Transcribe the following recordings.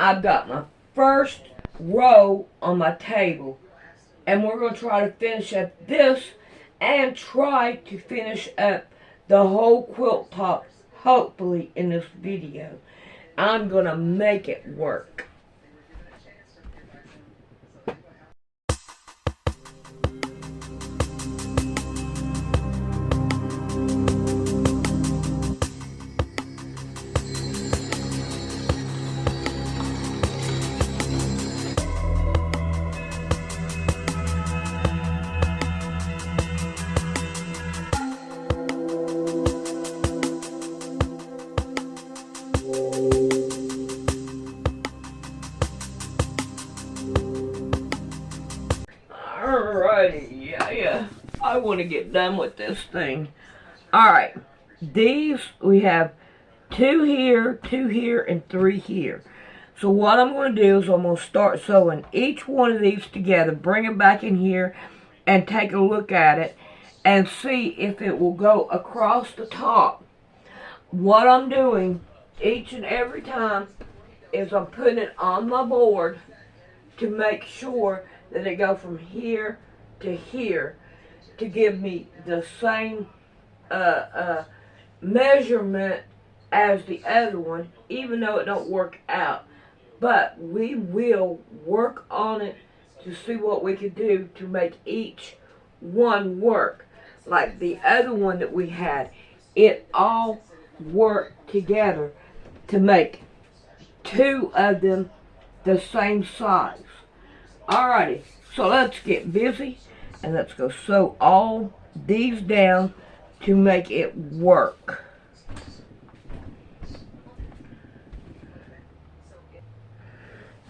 I've got my first row on my table, and we're going to try to finish up this and try to finish up the whole quilt top, hopefully, in this video. I'm going to make it work. Alrighty, yeah. I want to get done with this thing. Alright, these, we have 2 here, 2 here, and 3 here. So what I'm going to do is I'm going to start sewing each one of these together, bring them back in here, and take a look at it, and see if it will go across the top. What I'm doing each and every time is I'm putting it on my board to make sure that it go from here to here to give me the same measurement as the other one, even though it don't work out. But we will work on it to see what we can do to make each one work. Like the other one that we had, it all worked together to make 2 of them the same size. Alrighty, so let's get busy and let's go sew all these down to make it work.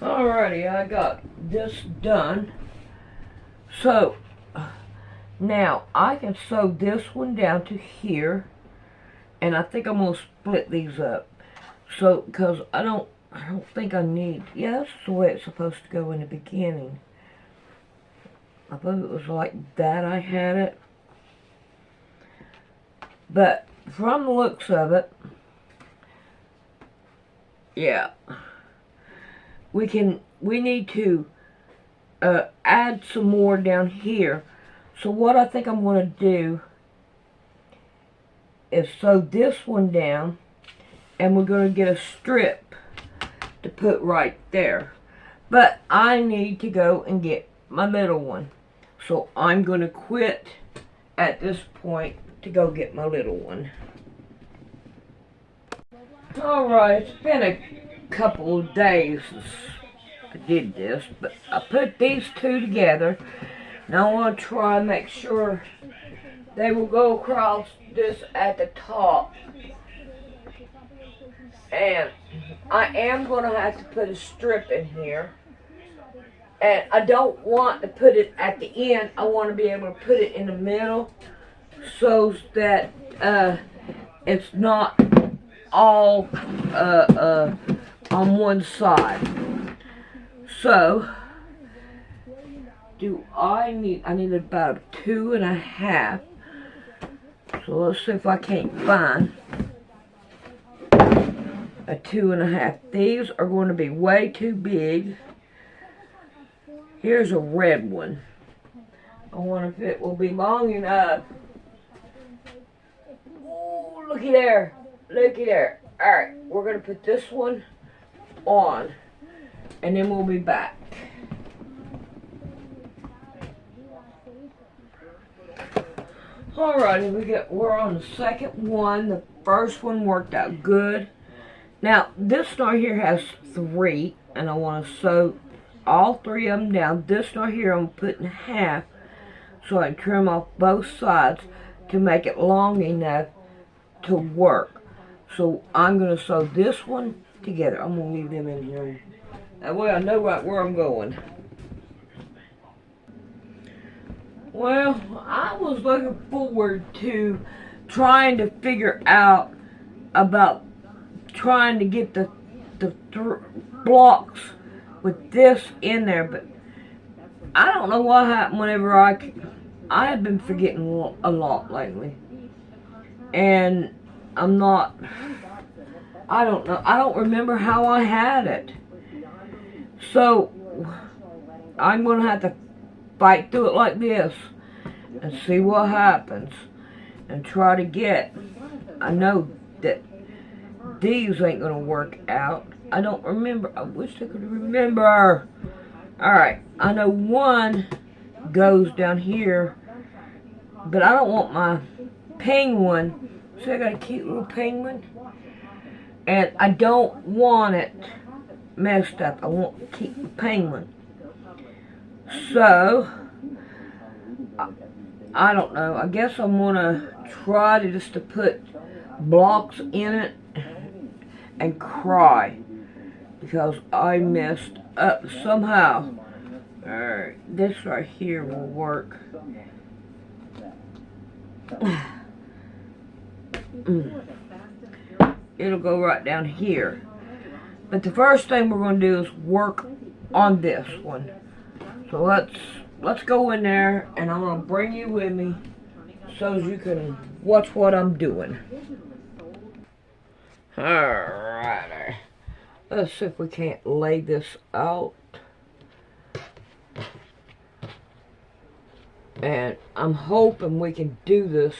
Alrighty, I got this done. So now I can sew this one down to here, and I think I'm gonna split these up. So because I don't think I need, yeah, that's the way it's supposed to go in the beginning. I believe it was like that I had it. But from the looks of it, yeah, we need to add some more down here. So what I think I'm going to do is sew this one down, and we're going to get a strip to put right there. But I need to go and get my middle one. So I'm going to quit at this point to go get my little one. Alright, it's been a couple of days since I did this, but I put these 2 together. Now I want to try and make sure they will go across this at the top. And I am going to have to put a strip in here. And I don't want to put it at the end. I want to be able to put it in the middle so that it's not all on one side. So, I need about 2.5. So let's see if I can't find a 2.5. These are going to be way too big. Here's a red one. I wonder if it will be long enough. Oh, looky there. Looky there. Alright, we're going to put this one on, and then we'll be back. Alrighty, we're on the second one. The first one worked out good. Now, this star here has 3, and I want to sew all 3 of them down. This star here I'm putting half so I can trim off both sides to make it long enough to work. So I'm going to sew this one together. I'm going to leave them in here. That way I know right where I'm going. Well, I was looking forward to trying to figure out about trying to get the blocks with this in there, but I don't know what happened whenever I have been forgetting a lot lately, and I don't know, I don't remember how I had it, So I'm going to have to fight through it like this and see what happens and try to get. I know that these ain't going to work out. I don't remember. I wish I could remember. Alright, I know one goes down here, but I don't want my penguin. See, I got a cute little penguin, and I don't want it messed up. I want to keep the penguin. So I don't know. I guess I'm gonna try to just to put blocks in it and cry because I messed up somehow. Alright, this right here will work. It'll go right down here. But the first thing we're going to do is work on this one. So let's go in there, and I'm going to bring you with me so you can watch what I'm doing. Alright. Let's see if we can't lay this out. And I'm hoping we can do this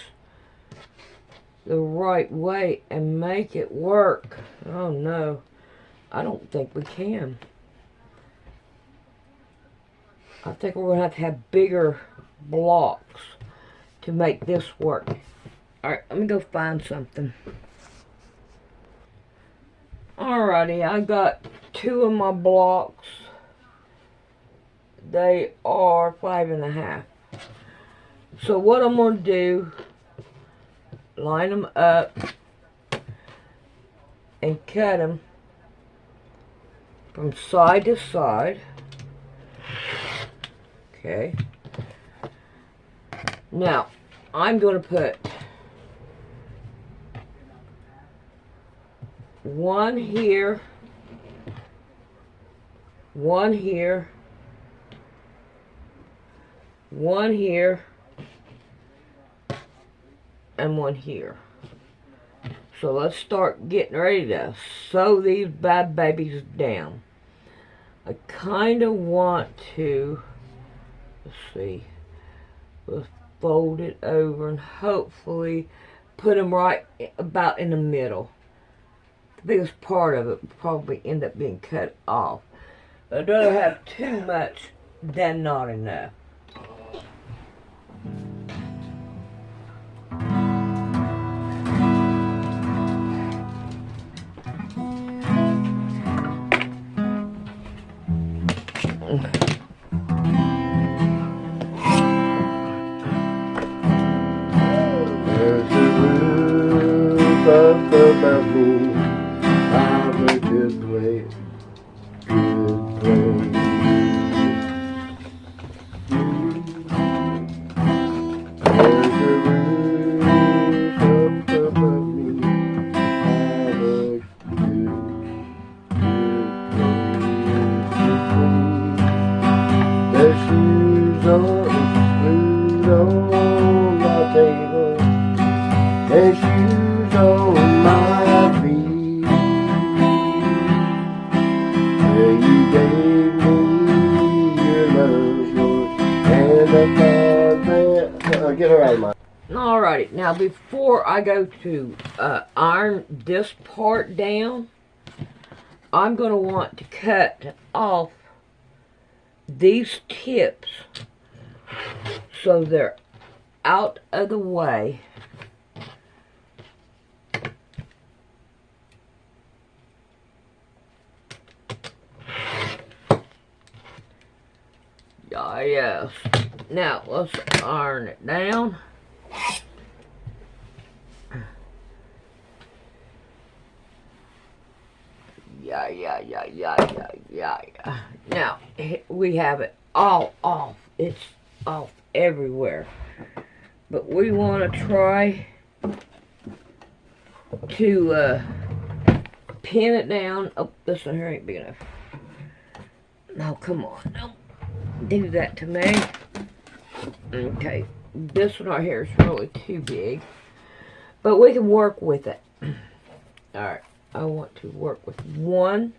the right way and make it work. Oh no, I don't think we can. I think we're going to have bigger blocks to make this work. Alright, let me go find something. Alrighty, I got 2 of my blocks. They are 5.5. So what I'm going to do, line them up and cut them from side to side. Okay. Now, I'm going to put one here, one here, one here, and one here. So let's start getting ready to sew these bad babies down. I kind of want to, let's see, let's fold it over and hopefully put them right about in the middle. The biggest part of it will probably end up being cut off. I'd rather have too much than not enough. There's a roof up above me. I'm a good place, good place. There's a roof up above me. I'm a good place. There's shoes on food on my table. There's shoes on my feet. Yeah, you gave me your love, yours, and I thought that get her out of my. Alrighty, now before I go to iron this part down, I'm going to want to cut off these tips so they're out of the way. Yes. Now let's iron it down. Yeah. Now we have it all off. It's off everywhere. But we want to try to pin it down. Oh, this one here ain't big enough. No, come on. Don't do that to me. Okay. This one right here is really too big. But we can work with it. Alright. I want to work with one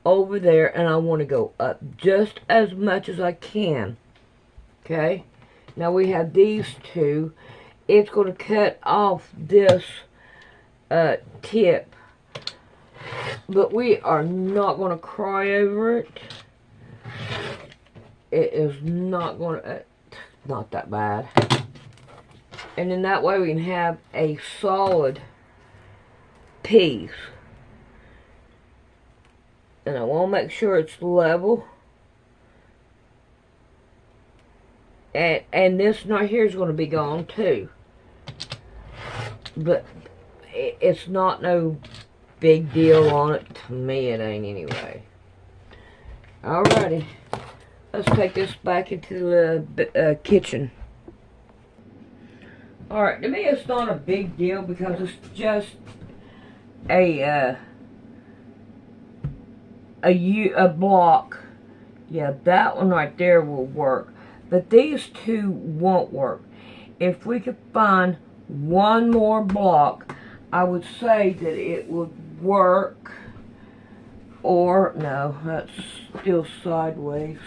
over there, and I want to go up just as much as I can. Okay? Now we have these two. It's going to cut off this tip. But we are not going to cry over it. It is not going to... not that bad. And then that way we can have a solid piece. And I want to make sure it's level. And this right here is going to be gone too. But it's not no big deal on it. To me it ain't anyway. Alrighty. Let's take this back into the kitchen. Alright, to me it's not a big deal because it's just a block. Yeah, that one right there will work. But these two won't work. If we could find one more block, I would say that it would work. Or, no, that's still sideways.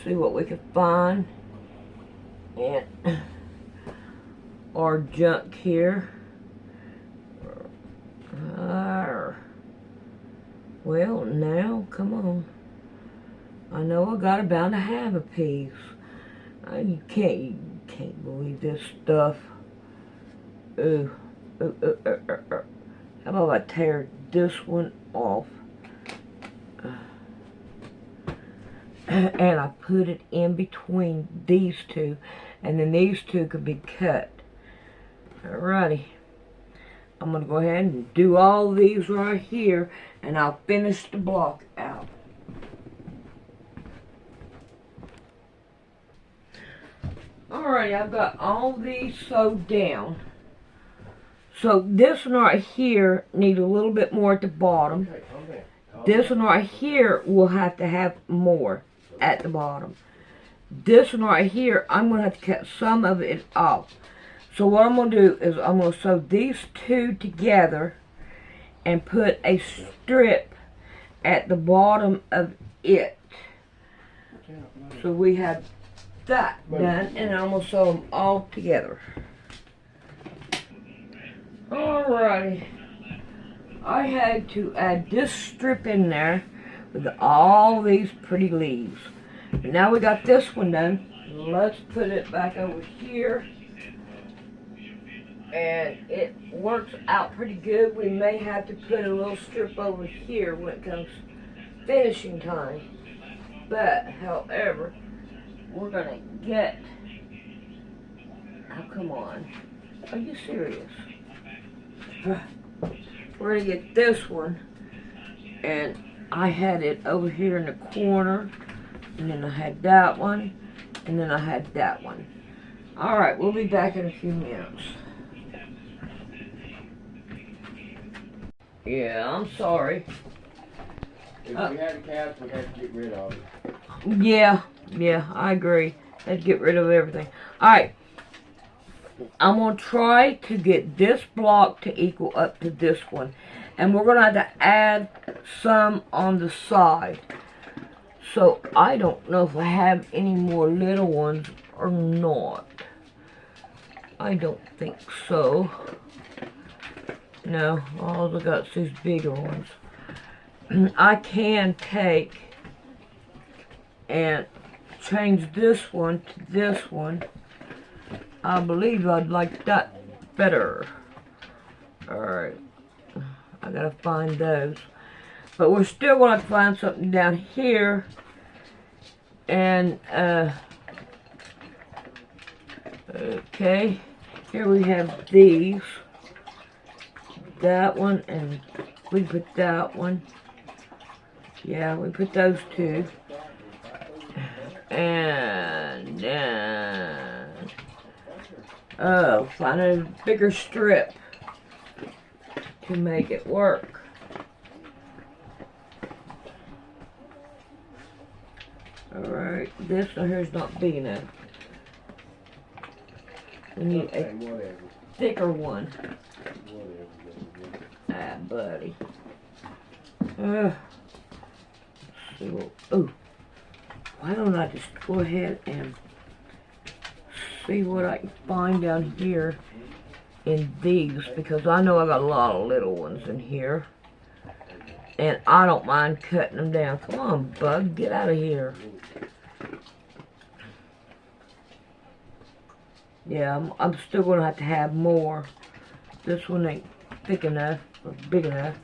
See what we can find. And our junk here. Well, now, come on. I know I got bound to have a piece. You can't believe this stuff. Ooh. How about I tear this one off? And I put it in between these two. And then these two could be cut. Alrighty. I'm going to go ahead and do all these right here. And I'll finish the block out. Alright, I've got all these sewed down. So this one right here needs a little bit more at the bottom. This one right here will have to have more at the bottom. This one right here, I'm going to have to cut some of it off. So what I'm going to do is I'm going to sew these two together and put a strip at the bottom of it. So we have that done, and I'm going to sew them all together. Alrighty. I had to add this strip in there with all these pretty leaves. And now we got this one done. Let's put it back over here. And it works out pretty good. We may have to put a little strip over here when it comes finishing time. But, however, we're going to get... Oh, come on. Are you serious? We're going to get this one. And I had it over here in the corner. And then I had that one. And then I had that one. Alright, we'll be back in a few minutes. Yeah, I'm sorry. If we had a cat, we had to get rid of it. Yeah, I agree. Let's get rid of everything. Alright. I'm going to try to get this block to equal up to this one. And we're going to have to add some on the side. So, I don't know if I have any more little ones or not. I don't think so. No, all I got is these bigger ones. I can take and change this one to this one. I believe I'd like that better. Alright. I gotta find those. But we're still gonna find something down here. And, okay. Here we have these. That one, and we put that one. Yeah, we put those two. And then, find a bigger strip to make it work. Alright, this one here is not big enough. We need a thicker one. that, buddy. Let's see what, ooh. Why don't I just go ahead and see what I can find down here in these, because I know I got a lot of little ones in here. And I don't mind cutting them down. Come on, bug, get out of here. Yeah, I'm still going to have more. This one ain't thick enough, or big enough.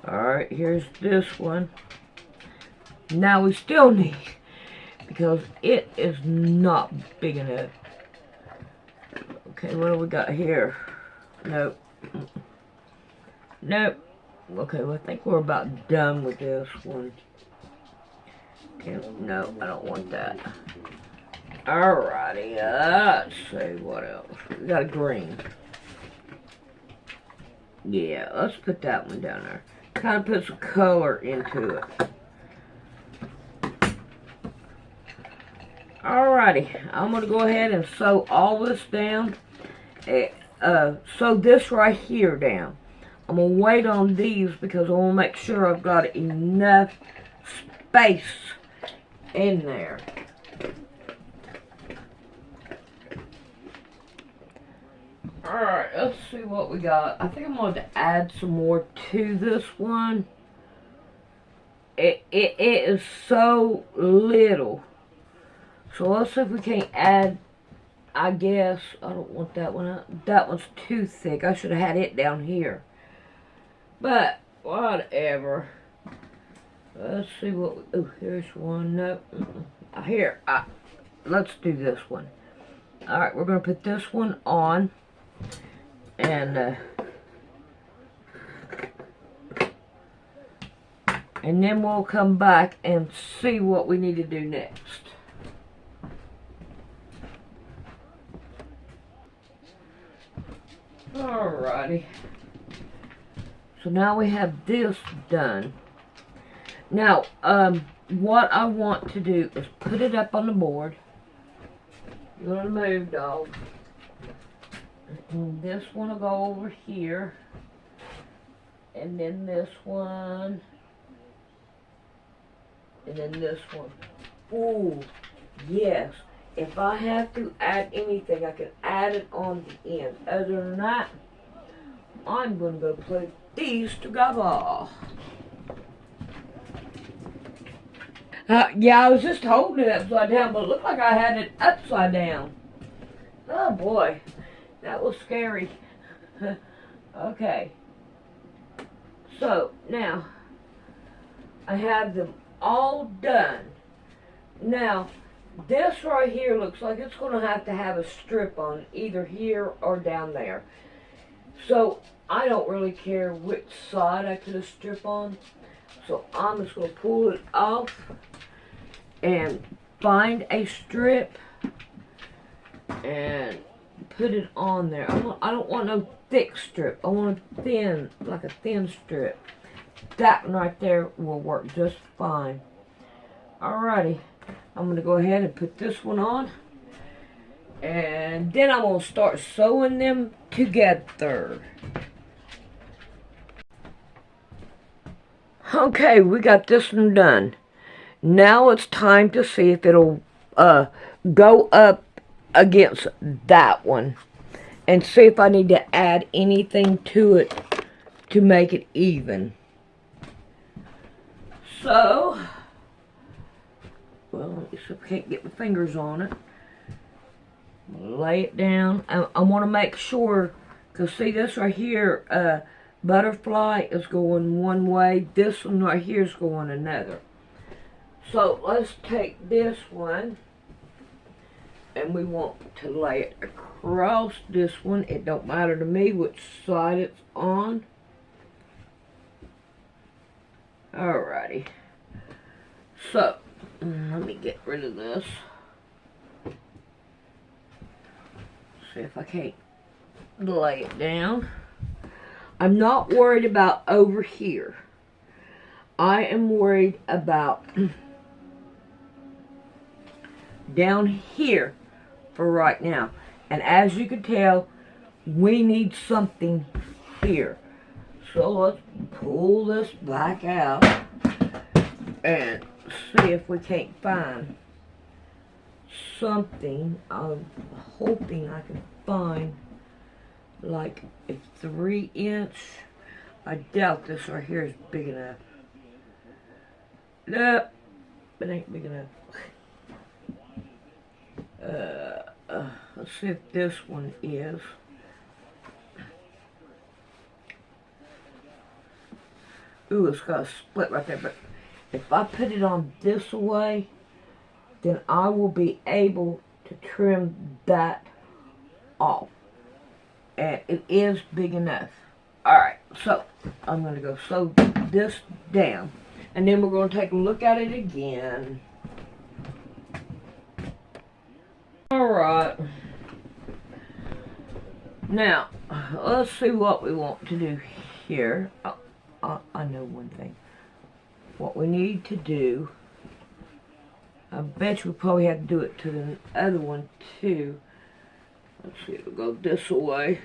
Alright, here's this one. Now we still need, because it is not big enough. Okay, what do we got here? Nope. Nope. Okay, well, I think we're about done with this one. Okay, no, I don't want that. Alrighty, let's see what else. We got a green. Yeah, let's put that one down there. Kind of put some color into it. Alrighty, I'm going to go ahead and sew all this down. Sew this right here down. I'm going to wait on these because I want to make sure I've got enough space in there. Alright, let's see what we got. I think I'm going to add some more to this one. It is so little. So let's see if we can't add, I guess, I don't want that one. That one's too thick. I should have had it down here. But, whatever. Let's see what we, oh, here's one. No. Here, let's do this one. Alright, we're going to put this one on. And then we'll come back and see what we need to do next. Alrighty. So now we have this done. Now, what I want to do is put it up on the board. You're gonna move, dog. And this one will go over here. And then this one. And then this one. Ooh, yes. If I have to add anything, I can add it on the end. Other than that, I'm going to go put these together. Yeah, I was just holding it upside down, but it looked like I had it upside down. Oh boy, that was scary. Okay. So, now, I have them all done. Now, this right here looks like it's going to have a strip on either here or down there. So I don't really care which side I put a strip on. So I'm just going to pull it off and find a strip and put it on there. I don't want no thick strip. I want a thin, like a thin strip. That one right there will work just fine. Alrighty. I'm going to go ahead and put this one on. And then I'm going to start sewing them together. Okay, we got this one done. Now it's time to see if it'll go up against that one. And see if I need to add anything to it to make it even. So, well, let me see if I can't get my fingers on it. Lay it down. I want to make sure, because see this right here, butterfly is going one way. This one right here is going another. So let's take this one, and we want to lay it across this one. It don't matter to me which side it's on. Alrighty. So, let me get rid of this. See if I can't lay it down. I'm not worried about over here. I am worried about down here for right now. And as you can tell, we need something here. So let's pull this back out and see if we can't find something. I'm hoping I can find like a 3-inch. I doubt this right here is big enough. Nope, it ain't big enough. Let's see if this one is. Ooh, it's got a split right there, but if I put it on this way, then I will be able to trim that off. And it is big enough. Alright, so I'm going to go sew this down. And then we're going to take a look at it again. Alright. Now, let's see what we want to do here. I know one thing. What we need to do, I bet you we'll probably have to do it to the other one too. Let's see, it'll go this way.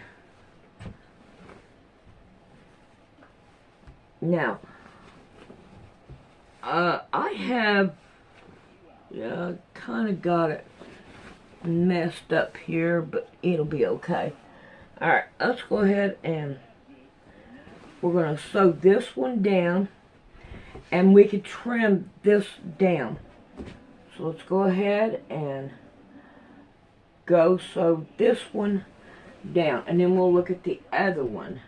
Now, I have, kind of got it messed up here, but it'll be okay. Alright, let's go ahead and we're going to sew this one down, and we could trim this down. So let's go ahead and go sew this one down, and then we'll look at the other one.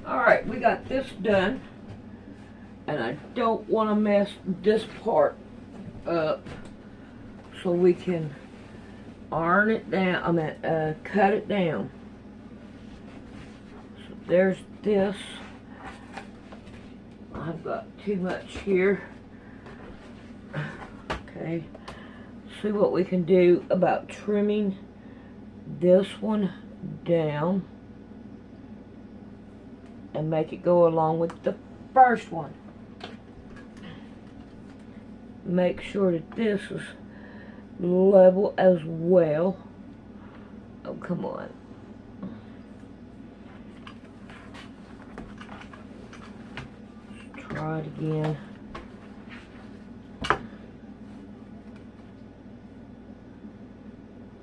Alright, we got this done, and I don't want to mess this part up, so we can iron it down, cut it down. So there's this. I've got too much here. Okay, see what we can do about trimming this one down and make it go along with the first one. Make sure that this is level as well. Oh, come on. Let's try it again.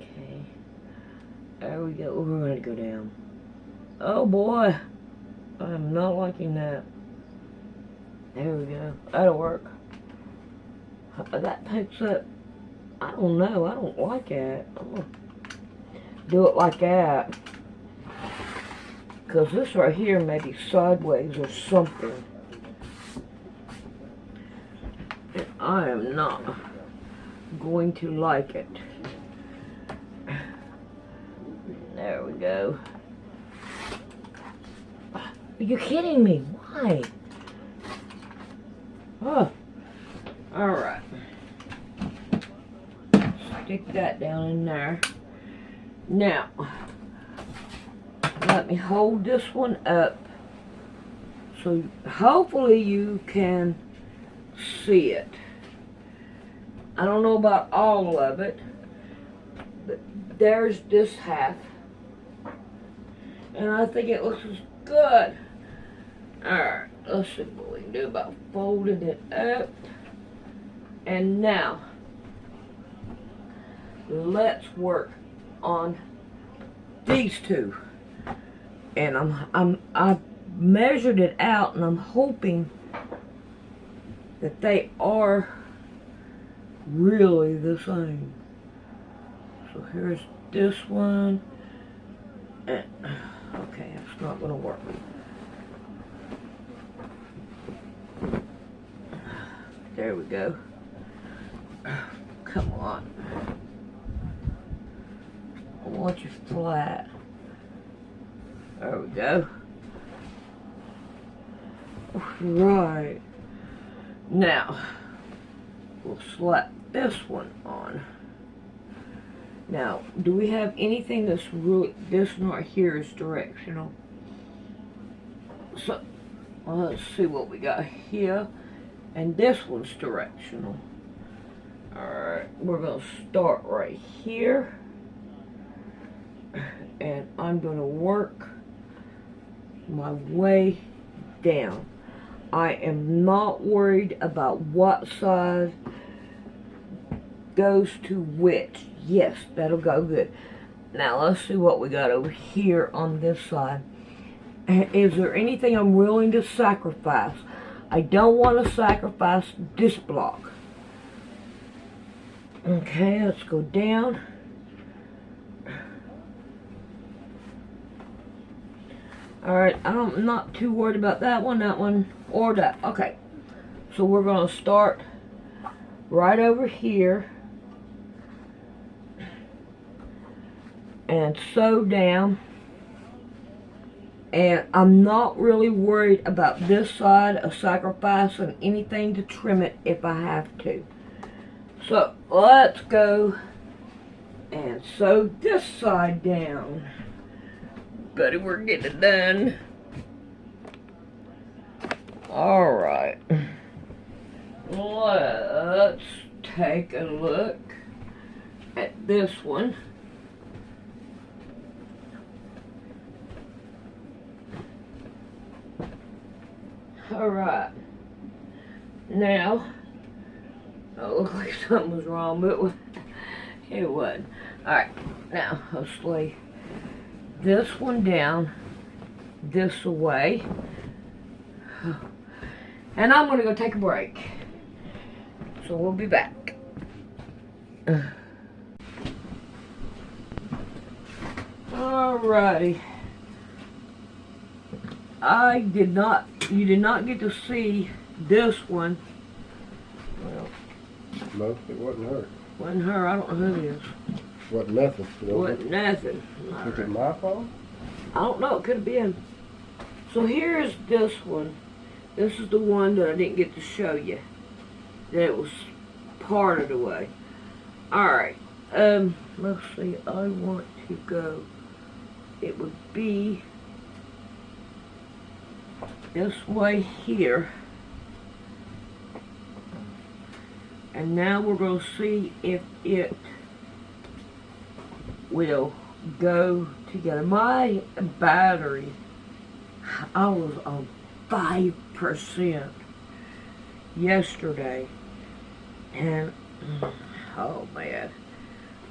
Okay. There we go. We're going to go down. Oh boy. I'm not liking that. There we go. That'll work. That takes up, I don't know, I don't like it. I'm going to do it like that. Because this right here may be sideways or something. And I am not going to like it. There we go. Are you kidding me? Why? Oh. Alright. Stick that down in there. Now, let me hold this one up so hopefully you can see it. I don't know about all of it, but there's this half. And I think it looks good. Alright, let's see what we can do about folding it up. And now, let's work on these two. And I measured it out, and I'm hoping that they are really the same. So here's this one. And, okay, it's not going to work. There we go. Come on. I want you flat. There we go. Right. Now, we'll slap this one on. Now, do we have anything that's really, this one right here is directional? So, let's see what we got here. and this one's directional. Alright, we're going to start right here, and I'm going to work my way down. I am not worried about what side goes to which. Yes, that'll go good. Now let's see what we got over here on this side. Is there anything I'm willing to sacrifice? I don't want to sacrifice this block. Okay, let's go down. Alright, I'm not too worried about that one, or that. Okay, so we're going to start right over here and sew down. And I'm not really worried about this side of sacrificing anything to trim it if I have to. So let's go and sew this side down. Buddy, we're getting it done. Alright. Let's take a look at this one. Alright. Now, it looked like something was wrong, but it wasn't. Alright, now let's lay this one down this way. And I'm going to go take a break. So we'll be back. Alrighty. You did not get to see this one. Well, no, it wasn't her. Wasn't her, I don't know who it is. Wasn't nothing. Wasn't nothing. Was it my fault? I don't know, it could have been. So here's this one. This is the one that I didn't get to show you. That it was part of the way. Alright, let's see, I want to go, it would be this way here. And now we're going to see if it will go together. My battery, I was on 5% yesterday. And, oh man.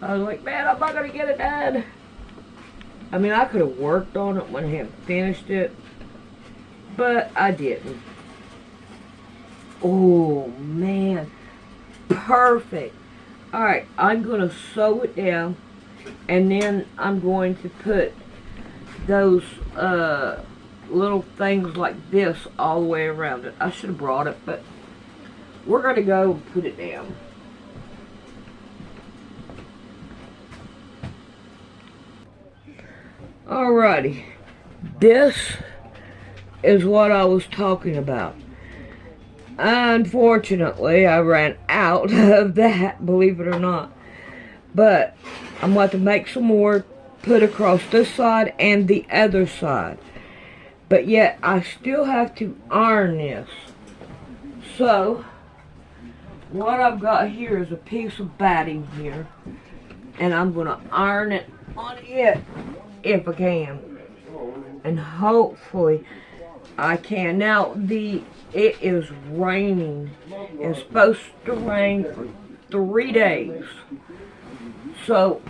I was like, man, I'm not going to get it done. I mean, I could have worked on it when I had finished it. But I didn't. Oh, man. Perfect. Alright, I'm going to sew it down. And then I'm going to put those little things like this all the way around it. I should have brought it, but we're going to go and put it down. Alrighty. This is what I was talking about. Unfortunately, I ran out of that, believe it or not. But I'm going to make some more, put across this side and the other side. But yet, I still have to iron this. So, what I've got here is a piece of batting here. And I'm going to iron it on it if I can. And hopefully I can. Now, it is raining. It's supposed to rain for 3 days. So,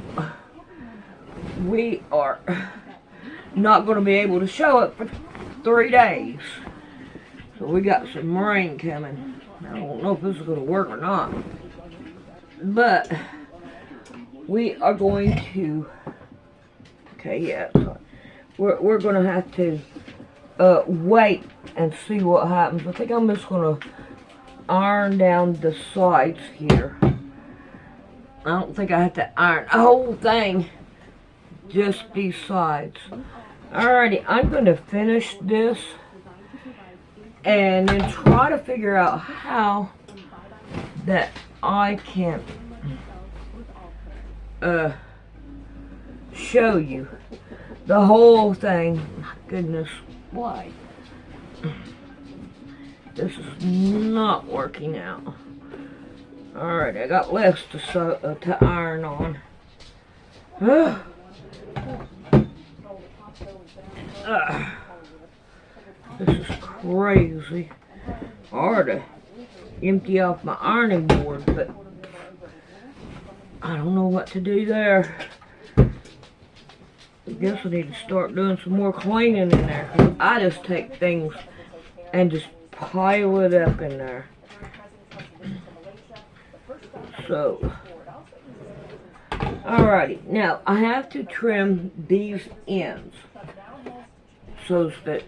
we are not going to be able to show it for 3 days. So, we got some rain coming. I don't know if this is going to work or not. But, we are going to... Okay, yeah. We're going to have to wait and see what happens. I think I'm just going to iron down the sides here. I don't think I have to iron the whole thing, just these sides. Alrighty, I'm going to finish this and then try to figure out how that I can show you the whole thing. My goodness, why? This is not working out. Alright, I got less to iron on. This is crazy. Hard to empty off my ironing board, but I don't know what to do there. I guess I need to start doing some more cleaning in there, 'cause I just take things and just pile it up in there. So, alrighty, now I have to trim these ends so that,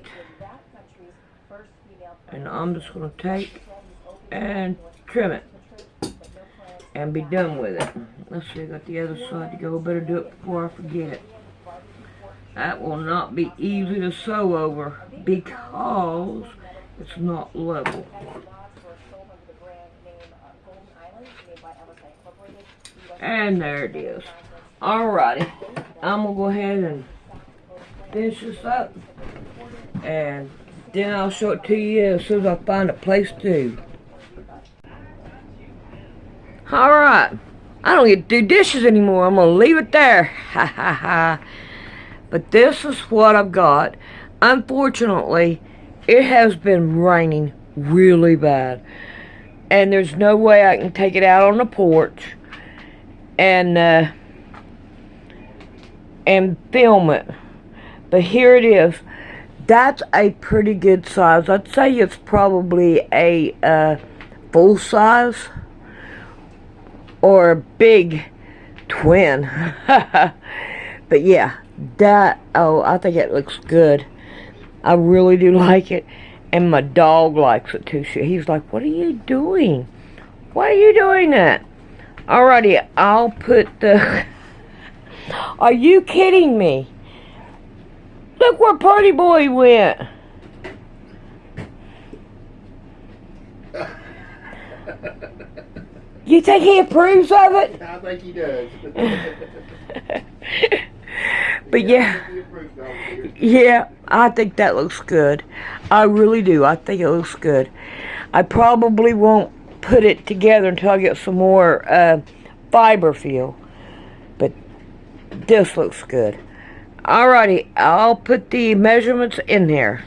and I'm just going to take and trim it and be done with it. Let's see, I got the other side to go. Better do it before I forget it. That will not be easy to sew over because it's not level. And there it is. Alrighty, I'm gonna go ahead and finish this up, and then I'll show it to you as soon as I find a place to. Alright, I don't get to do dishes anymore. I'm gonna leave it there. Ha ha ha. But this is what I've got. Unfortunately, it has been raining really bad, and there's no way I can take it out on the porch and film it. But here it is. That's a pretty good size. I'd say it's probably a full size or a big twin. But yeah, I think it looks good. I really do like it, and my dog likes it too. He's like, "What are you doing? Why are you doing that?" Alrighty, I'll put the... Are you kidding me? Look where Party Boy went. You think he approves of it? I think he does. But yeah, I think that looks good. I really do. I think it looks good. I probably won't put it together until I get some more fiber feel. But this looks good. Alrighty, I'll put the measurements in there.